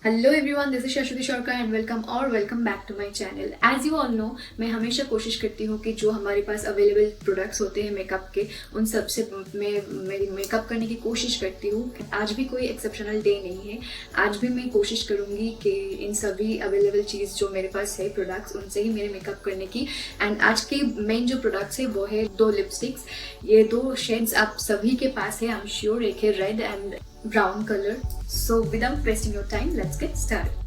Hello everyone, this is Shashwati Sharma and welcome back to my channel. As you all know, मैं हमेशा कोशिश करती हूँ कि जो हमारे पास अवेलेबल प्रोडक्ट्स होते हैं मेकअप के, उन सब से मैं मेरी मेकअप करने की कोशिश करती हूँ। आज भी कोई एक्सेप्शनल डे नहीं है। आज भी मैं कोशिश करूँगी कि इन सभी अवेलेबल चीज़ जो मेरे पास है प्रोडक्ट्स, उनसे ही मेरे मेकअप करने की। एंड आज के मेन जो प्रोडक्ट्स है वो है 2 लिपस्टिक्स। ये 2 शेड्स आप सभी के पास है, आई एम श्योर। एक है red and brown color. So without wasting your time, let's get started.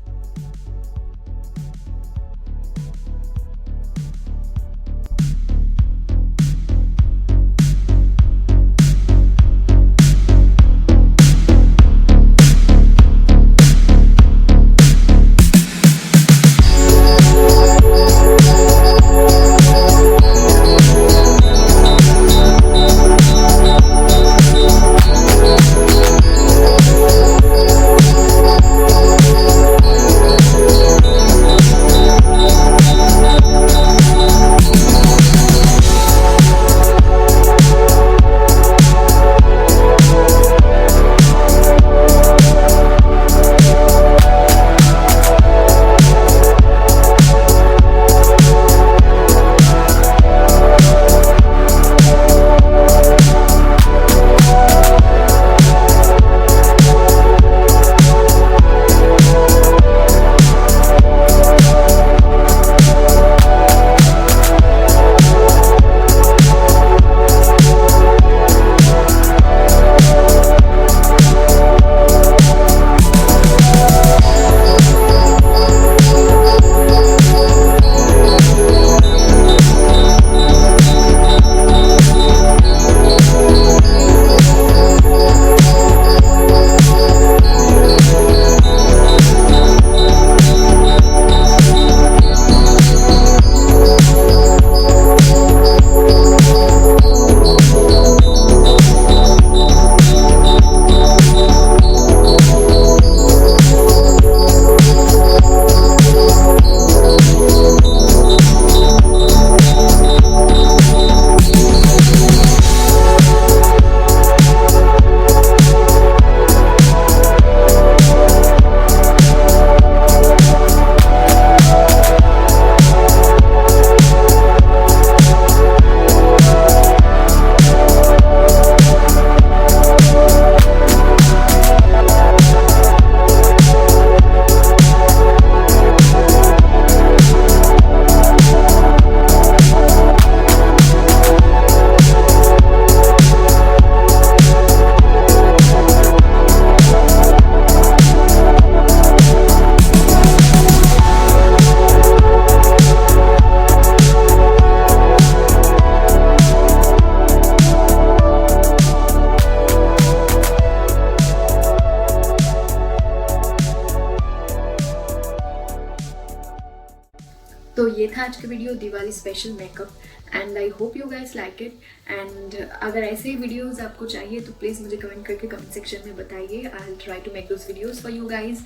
तो ये था आज का video, Diwali special makeup. And I hope you guys like it. And अगर ऐसे वीडियोस आपको चाहिए तो प्लीज़ मुझे कमेंट करके कमेंट सेक्शन में बताइए। I will try to make those videos for you guys.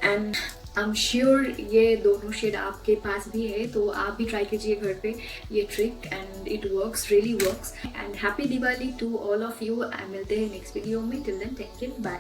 And I am sure ये दोनों शेड आपके पास भी है, तो आप भी ट्राई कीजिए घर पे ये trick, and it works, really works. And happy Diwali to all of you. मिलते हैं नेक्स्ट वीडियो में। Till then take care, bye.